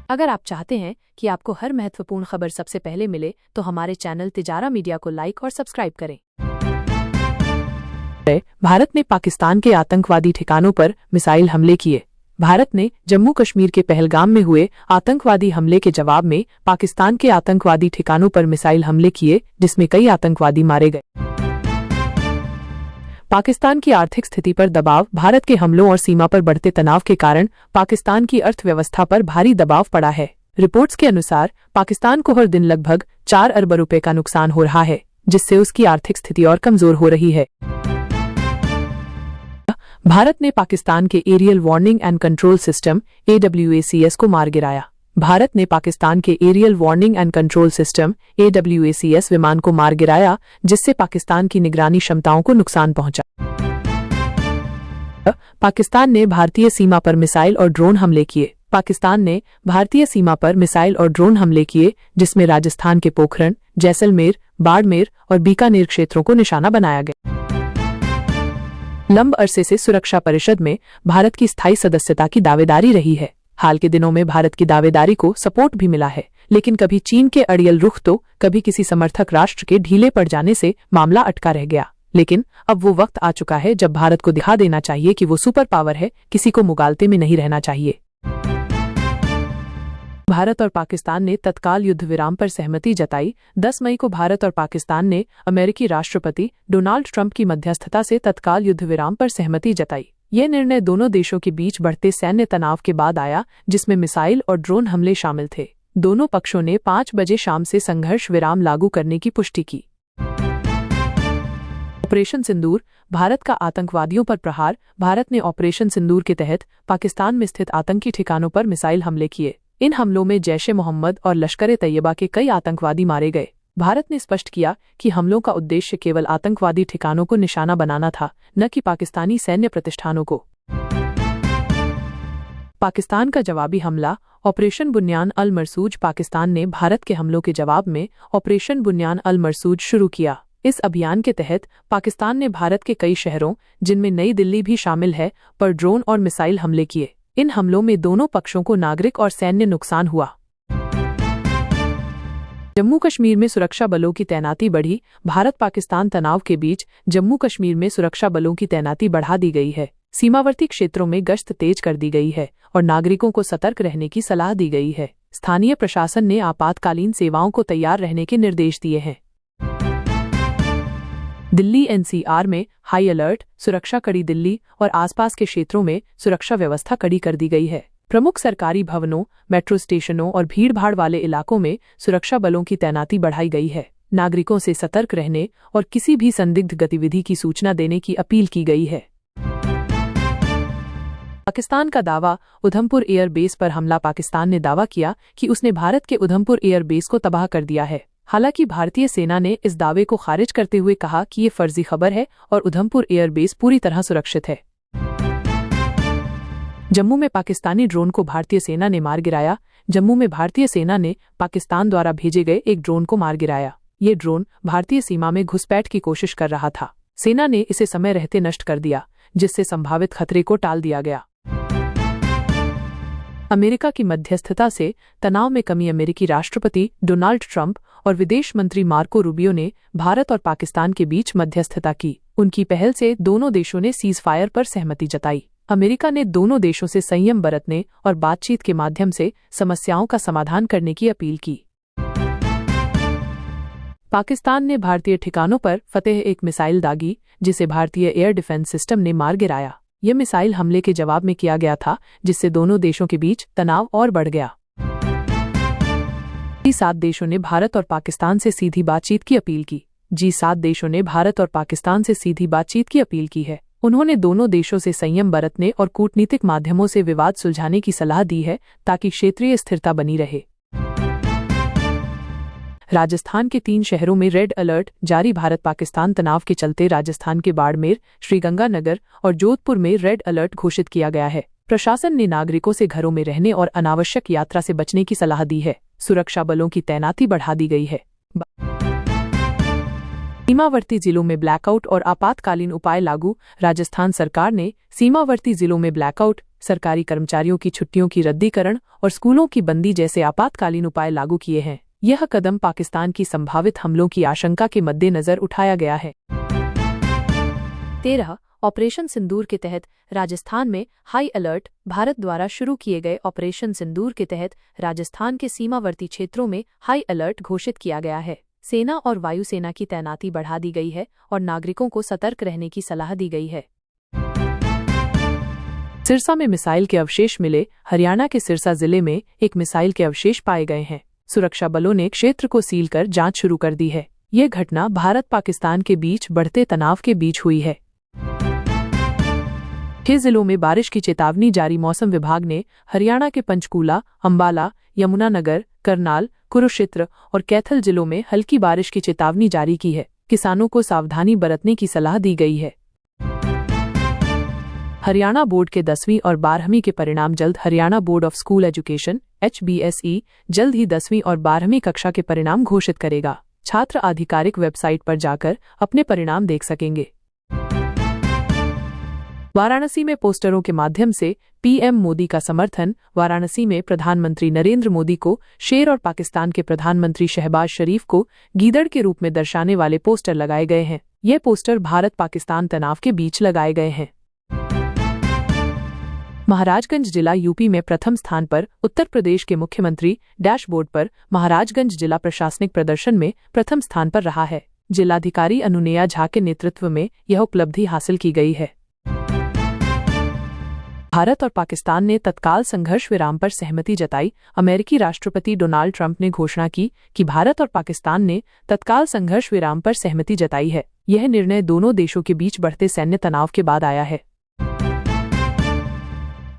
अगर आप चाहते हैं कि आपको हर महत्वपूर्ण खबर सबसे पहले मिले तो हमारे चैनल तिजारा मीडिया को लाइक और सब्सक्राइब करें। भारत ने पाकिस्तान के आतंकवादी ठिकानों पर मिसाइल हमले किए। भारत ने जम्मू कश्मीर के पहलगाम में हुए आतंकवादी हमले के जवाब में पाकिस्तान के आतंकवादी ठिकानों पर मिसाइल हमले किए, जिसमें कई आतंकवादी मारे गए। पाकिस्तान की आर्थिक स्थिति पर दबाव। भारत के हमलों और सीमा पर बढ़ते तनाव के कारण पाकिस्तान की अर्थव्यवस्था पर भारी दबाव पड़ा है। रिपोर्ट्स के अनुसार पाकिस्तान को हर दिन लगभग 4 अरब रुपए का नुकसान हो रहा है, जिससे उसकी आर्थिक स्थिति और कमजोर हो रही है। भारत ने पाकिस्तान के aerial warning and control system AWACS को मार गिराया। भारत ने पाकिस्तान के aerial warning and control system AWACS विमान को मार गिराया, जिससे पाकिस्तान की निगरानी क्षमताओं को नुकसान पहुंचा। पाकिस्तान ने भारतीय सीमा पर मिसाइल और ड्रोन हमले किए। पाकिस्तान ने भारतीय सीमा पर मिसाइल और ड्रोन हमले किए, जिसमें राजस्थान के पोखरण, जैसलमेर, बाड़मेर और बीकानेर क्षेत्रों को निशाना बनाया गया। लंबे अरसे से सुरक्षा परिषद में भारत की स्थायी सदस्यता की दावेदारी रही है। हाल के दिनों में भारत की दावेदारी को सपोर्ट भी मिला है, लेकिन कभी चीन के अड़ियल रुख तो कभी किसी समर्थक राष्ट्र के ढीले पड़ जाने से मामला अटका रह गया। लेकिन अब वो वक्त आ चुका है जब भारत को दिखा देना चाहिए कि वो सुपर पावर है, किसी को मुगालते में नहीं रहना चाहिए। भारत और पाकिस्तान ने तत्काल युद्ध विराम पर सहमति जताई। 10 मई को भारत और पाकिस्तान ने अमेरिकी राष्ट्रपति डोनाल्ड ट्रंप की मध्यस्थता से तत्काल युद्ध विराम पर सहमति जताई। यह निर्णय दोनों देशों के बीच बढ़ते सैन्य तनाव के बाद आया, जिसमें मिसाइल और ड्रोन हमले शामिल थे। दोनों पक्षों ने 5 बजे शाम से संघर्ष विराम लागू करने की पुष्टि की। ऑपरेशन सिंदूर। भारत का आतंकवादियों पर प्रहार। भारत ने ऑपरेशन सिंदूर के तहत पाकिस्तान में स्थित आतंकी ठिकानों पर मिसाइल हमले किए। इन हमलों में जैश-ए-मोहम्मद और लश्कर-ए-तैयबा के कई आतंकवादी मारे गए। भारत ने स्पष्ट किया कि हमलों का उद्देश्य केवल आतंकवादी ठिकानों को निशाना बनाना था, न कि पाकिस्तानी सैन्य प्रतिष्ठानों को। पाकिस्तान का जवाबी हमला। ऑपरेशन बुनियान अल मरसूज। पाकिस्तान ने भारत के हमलों के जवाब में ऑपरेशन बुनियान अल मरसूज शुरू किया। इस अभियान के तहत पाकिस्तान ने भारत के कई शहरों, जिनमें नई दिल्ली भी शामिल है, पर ड्रोन और मिसाइल हमले किए। इन हमलों में दोनों पक्षों को नागरिक और सैन्य नुकसान हुआ। जम्मू कश्मीर में सुरक्षा बलों की तैनाती बढ़ी। भारत पाकिस्तान तनाव के बीच जम्मू कश्मीर में सुरक्षा बलों की तैनाती बढ़ा दी गई है। सीमावर्ती क्षेत्रों में गश्त तेज कर दी गई है और नागरिकों को सतर्क रहने की सलाह दी गई है। स्थानीय प्रशासन ने आपातकालीन सेवाओं को तैयार रहने के निर्देश दिए हैं। दिल्ली NCR में हाई अलर्ट। सुरक्षा कड़ी। दिल्ली और आसपास के क्षेत्रों में सुरक्षा व्यवस्था कड़ी कर दी गई है। प्रमुख सरकारी भवनों, मेट्रो स्टेशनों और भीड़भाड़ वाले इलाकों में सुरक्षा बलों की तैनाती बढ़ाई गई है। नागरिकों से सतर्क रहने और किसी भी संदिग्ध गतिविधि की सूचना देने की अपील की गई है। पाकिस्तान का दावा। उधमपुर एयर बेस पर हमला। पाकिस्तान ने दावा किया कि उसने भारत के उधमपुर एयर बेस को तबाह कर दिया है। हालांकि भारतीय सेना ने इस दावे को खारिज करते हुए कहा कि ये फर्जी खबर है और उधमपुर एयर बेस पूरी तरह सुरक्षित है। जम्मू में पाकिस्तानी ड्रोन को भारतीय सेना ने मार गिराया। जम्मू में भारतीय सेना ने पाकिस्तान द्वारा भेजे गए एक ड्रोन को मार गिराया। ये ड्रोन भारतीय सीमा में घुसपैठ की कोशिश कर रहा था। सेना ने इसे समय रहते नष्ट कर दिया, जिससे संभावित खतरे को टाल दिया गया। अमेरिका की मध्यस्थता से तनाव में कमी। अमेरिकी राष्ट्रपति डोनाल्ड ट्रंप और विदेश मंत्री मार्को रूबियो ने भारत और पाकिस्तान के बीच मध्यस्थता की। उनकी पहल से दोनों देशों ने सीज फायर पर सहमति जताई। अमेरिका ने दोनों देशों से संयम बरतने और बातचीत के माध्यम से समस्याओं का समाधान करने की अपील की। पाकिस्तान ने भारतीय ठिकानों पर फतेह एक मिसाइल दागी, जिसे भारतीय एयर डिफेंस सिस्टम ने मार गिराया। यह मिसाइल हमले के जवाब में किया गया था, जिससे दोनों देशों के बीच तनाव और बढ़ गया। G7 देशों ने भारत और पाकिस्तान से सीधी बातचीत की अपील की। G7 देशों ने भारत और पाकिस्तान से सीधी बातचीत की अपील की है। उन्होंने दोनों देशों से संयम बरतने और कूटनीतिक माध्यमों से विवाद सुलझाने की सलाह दी है, ताकि क्षेत्रीय स्थिरता बनी रहे। राजस्थान के 3 शहरों में रेड अलर्ट जारी। भारत पाकिस्तान तनाव के चलते राजस्थान के बाड़मेर, श्रीगंगानगर और जोधपुर में रेड अलर्ट घोषित किया गया है। प्रशासन ने नागरिकों से घरों में रहने और अनावश्यक यात्रा से बचने की सलाह दी है। सुरक्षा बलों की तैनाती बढ़ा दी गई है। सीमावर्ती जिलों में ब्लैकआउट और आपातकालीन उपाय लागू। राजस्थान सरकार ने सीमावर्ती जिलों में ब्लैकआउट सरकारी कर्मचारियों की छुट्टियों की रद्दीकरण और स्कूलों की बंदी जैसे आपातकालीन उपाय लागू किए हैं। यह कदम पाकिस्तान की संभावित हमलों की आशंका के मद्देनजर उठाया गया है। 13 ऑपरेशन सिंदूर के तहत राजस्थान में हाई अलर्ट। भारत द्वारा शुरू किए गए ऑपरेशन सिंदूर के तहत राजस्थान के सीमावर्ती क्षेत्रों में हाई अलर्ट घोषित किया गया है। सेना और वायुसेना की तैनाती बढ़ा दी गई है और नागरिकों को सतर्क रहने की सलाह दी गई है। सिरसा में मिसाइल के अवशेष मिले। हरियाणा के सिरसा जिले में एक मिसाइल के अवशेष पाए गए हैं। सुरक्षा बलों ने क्षेत्र को सील कर जांच शुरू कर दी है। यह घटना भारत पाकिस्तान के बीच बढ़ते तनाव के बीच हुई है। 6 जिलों में बारिश की चेतावनी जारी। मौसम विभाग ने हरियाणा के पंचकूला, अंबाला, यमुनानगर, करनाल, कुरुक्षेत्र और कैथल जिलों में हल्की बारिश की चेतावनी जारी की है। किसानों को सावधानी बरतने की सलाह दी गई है। हरियाणा बोर्ड के 10वीं और 12वीं के परिणाम जल्द। Haryana board of school education HBSE जल्द ही 10वीं और 12वीं कक्षा के परिणाम घोषित करेगा। छात्र आधिकारिक वेबसाइट पर जाकर अपने परिणाम देख सकेंगे। वाराणसी में पोस्टरों के माध्यम से PM मोदी का समर्थन। वाराणसी में प्रधानमंत्री नरेंद्र मोदी को शेर और पाकिस्तान के प्रधानमंत्री शहबाज शरीफ को गीदड़ के रूप में दर्शाने वाले पोस्टर लगाए गए हैं। ये पोस्टर भारत पाकिस्तान तनाव के बीच लगाए गए हैं। महाराजगंज जिला यूपी में प्रथम स्थान पर। उत्तर प्रदेश के मुख्यमंत्री डैशबोर्ड पर महाराजगंज जिला प्रशासनिक प्रदर्शन में प्रथम स्थान पर रहा है। जिलाधिकारी अनुनेया झा के नेतृत्व में यह उपलब्धि हासिल की गई है। भारत और पाकिस्तान ने तत्काल संघर्ष विराम पर सहमति जताई। अमेरिकी राष्ट्रपति डोनाल्ड ट्रंप ने घोषणा की कि भारत और पाकिस्तान ने तत्काल संघर्ष विराम पर सहमति जताई है। यह निर्णय दोनों देशों के बीच बढ़ते सैन्य तनाव के बाद आया है।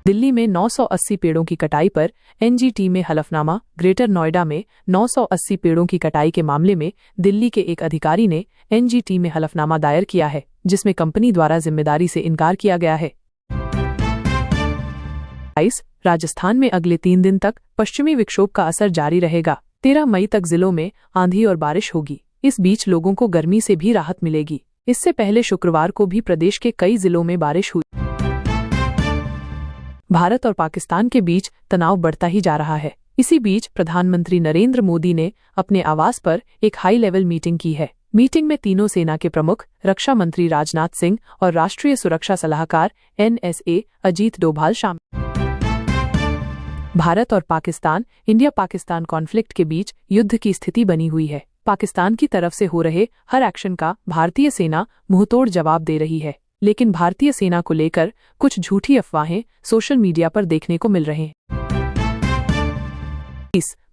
दिल्ली में 980 पेड़ों की कटाई पर NGT में हलफनामा। ग्रेटर नोएडा में 980 पेड़ों की कटाई के मामले में दिल्ली के एक अधिकारी ने NGT में हलफनामा दायर किया है, जिसमें कंपनी द्वारा जिम्मेदारी से इनकार किया गया है। राजस्थान में अगले 3 दिन तक पश्चिमी विक्षोभ का असर जारी रहेगा। 13 मई तक जिलों में आंधी और बारिश होगी। इस बीच लोगों को गर्मी से भी राहत मिलेगी। इससे पहले शुक्रवार को भी प्रदेश के कई जिलों में बारिश हुई। भारत और पाकिस्तान के बीच तनाव बढ़ता ही जा रहा है। इसी बीच प्रधानमंत्री नरेंद्र मोदी ने अपने आवास पर एक हाई लेवल मीटिंग की है। मीटिंग में तीनों सेना के प्रमुख, रक्षा मंत्री राजनाथ सिंह और राष्ट्रीय सुरक्षा सलाहकार NSA अजीत डोभाल शामिल। भारत और पाकिस्तान इंडिया पाकिस्तान कॉन्फ्लिक्ट के बीच युद्ध की स्थिति बनी हुई है। पाकिस्तान की तरफ से हो रहे हर एक्शन का भारतीय सेना मुंहतोड़ जवाब दे रही है, लेकिन भारतीय सेना को लेकर कुछ झूठी अफवाहें सोशल मीडिया पर देखने को मिल रहे हैं।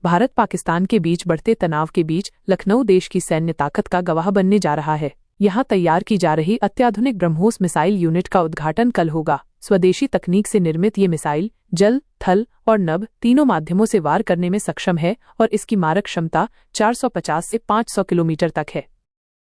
भारत पाकिस्तान के बीच बढ़ते तनाव के बीच लखनऊ देश की सैन्य ताकत का गवाह बनने जा रहा है। यहाँ तैयार की जा रही अत्याधुनिक ब्रह्मोस मिसाइल यूनिट का उद्घाटन कल होगा। स्वदेशी तकनीक से निर्मित ये मिसाइल जल, थल और नभ तीनों माध्यमों से वार करने में सक्षम है और इसकी मारक क्षमता 450 से 500 किलोमीटर तक है।